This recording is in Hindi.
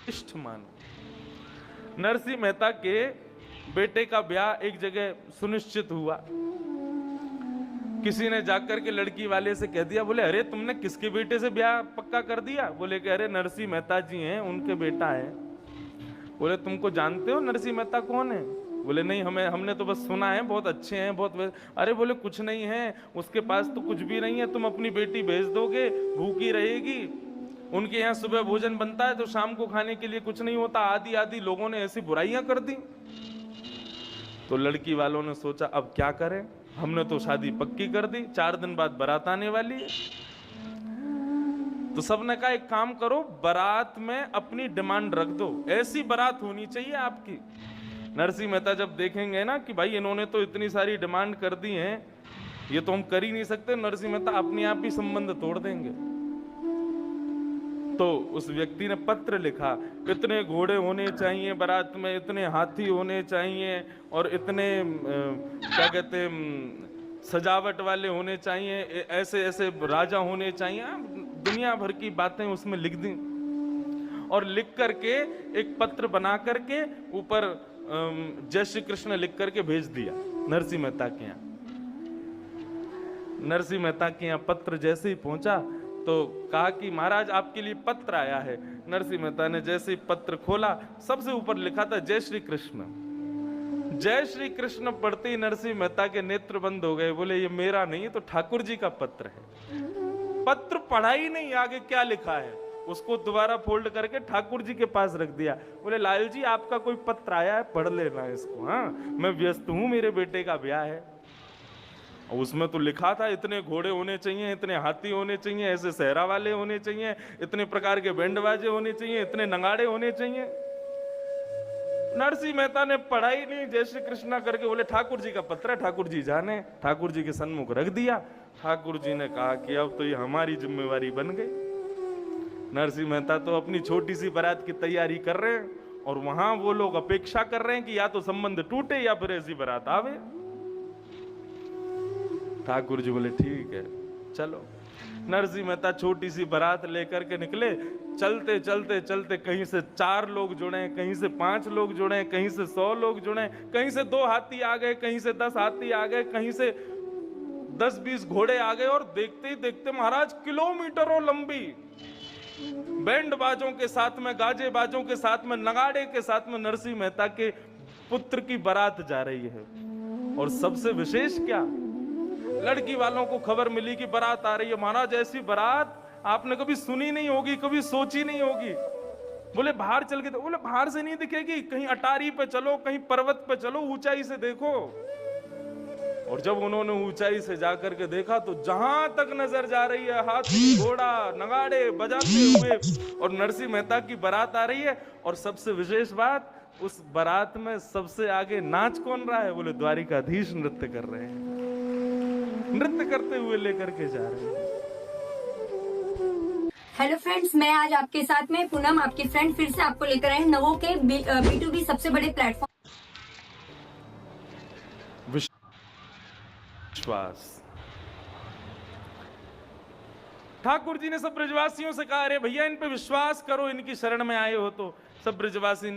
इष्ट मानो। नरसिंह मेहता के बेटे का ब्याह एक जगह सुनिश्चित हुआ। किसी ने जाकर के लड़की वाले से कह दिया, बोले अरे तुमने किसके बेटे से ब्याह पक्का कर दिया? बोले कि अरे नरसिंह मेहता जी हैं, उनके बेटा है। बोले तुमको जानते हो नरसिंह मेहता कौन है? बोले नहीं, हमने तो बस सुना है, बहुत अच्छे हैं, बहुत। अरे बोले कुछ नहीं है, उसके पास तो कुछ भी नहीं है, तुम अपनी बेटी भेज दोगे, भूखी रहेगी। उनके यहाँ सुबह भोजन बनता है तो शाम को खाने के लिए कुछ नहीं होता। आदि आदि लोगों ने ऐसी बुराइयां कर दी। तो लड़की वालों ने सोचा अब क्या करें, हमने तो शादी पक्की कर दी, 4 दिन बाद बारात आने वाली है। तो सबने कहा एक काम करो, बारात में अपनी डिमांड रख दो, ऐसी बारात होनी चाहिए आपकी। नरसिंह मेहता जब देखेंगे ना कि भाई इन्होंने तो इतनी सारी डिमांड कर दी हैं, ये तो हम कर ही नहीं सकते, नरसिंह मेहता अपने आप ही संबंध तोड़ देंगे। तो उस व्यक्ति ने पत्र लिखा, इतने घोड़े होने चाहिए बारात में, इतने हाथी होने चाहिए, और इतने क्या कहते हैं सजावट वाले होने चाहिए, ऐसे ऐसे राजा होने चाहिए, दुनिया भर की बातें उसमें लिख दी। और लिख करके एक पत्र बना करके ऊपर जय श्री कृष्ण लिख करके भेज दिया नरसिंह मेहता के यहाँ। नरसिंह मेहता के यहाँ पत्र जैसे ही पहुंचा तो कहा कि महाराज आपके लिए पत्र आया है। नरसिंह मेहता ने जैसे ही पत्र खोला, सबसे ऊपर लिखा था जय श्री कृष्ण। जय श्री कृष्ण पढ़ते ही नरसिंह मेहता के नेत्र बंद हो गए। बोले ये मेरा नहीं, तो ठाकुर जी का पत्र है। पत्र पढ़ा ही नहीं, आगे क्या लिखा है उसको दोबारा फोल्ड करके ठाकुर जी के पास रख दिया। बोले लाल जी आपका कोई पत्र आया है, पढ़ लेना इसको। हाँ मैं व्यस्त हूं, मेरे बेटे का ब्याह है। उसमें तो लिखा था इतने घोड़े होने चाहिए, इतने हाथी होने चाहिए, ऐसे सहरा वाले होने चाहिए, इतने प्रकार के बैंड बाजे होने चाहिए, इतने नगाड़े होने चाहिए। नरसिंह मेहता ने पढ़ाई नहीं, जय श्री कृष्णा करके बोले ठाकुर जी का पत्र है, ठाकुर जी जाने। ठाकुर जी के सन्मुख रख दिया। ठाकुर जी ने कहा कि अब तो ये हमारी जिम्मेवारी बन गई। नरसिंह मेहता तो अपनी छोटी सी बारात की तैयारी कर रहे हैं, और वहां वो लोग अपेक्षा कर रहे हैं कि या तो संबंध टूटे या फिर ऐसी बारात आवे। ठाकुर जी बोले ठीक है चलो। नरसिंह मेहता छोटी सी बारात लेकर के निकले। चलते चलते चलते कहीं से 4 लोग जुड़े, कहीं से 5 लोग जुड़े, कहीं से 100 लोग जुड़े, कहीं से 2 हाथी आ गए, कहीं से 10 हाथी आ गए, कहीं से 10-20 घोड़े आ गए। और देखते ही देखते महाराज किलोमीटरों लंबी बैंड बाजों के साथ में, गाजे बाजों के साथ में, नगाड़े के साथ में नरसिंह मेहता के पुत्र की बारात जा रही है। और सबसे विशेष क्या, लड़की वालों को खबर मिली कि बारात आ रही है। महाराज ऐसी बारात आपने कभी सुनी नहीं होगी, कभी सोची नहीं होगी। बोले बाहर चल के, बोले बाहर से नहीं दिखेगी, कहीं अटारी पे चलो, कहीं पर्वत पे चलो, ऊंचाई से देखो। और जब उन्होंने ऊंचाई से जाकर के देखा तो जहां तक नजर जा रही है हाथी घोड़ा नगाड़े बजाते हुए, और नरसिंह मेहता की बारात आ रही है। और सबसे विशेष बात, उस बारात में सबसे आगे नाच कौन रहा है? बोले द्वारिकाधीश नृत्य कर रहे हैं, नृत्य करते हुए लेकर के जा रहे हैं। हेलो फ्रेंड्स, मैं आज आपके साथ में पूनम आपकी फ्रेंड फिर से आपको लेकर आए नवो के B2B सबसे बड़े प्लेटफॉर्म विश्वास। ठाकुर जी ने सब ब्रजवासियों से कहा अरे भैया इन पे विश्वास करो, इनकी शरण में आए हो तो। सब ब्रजवासी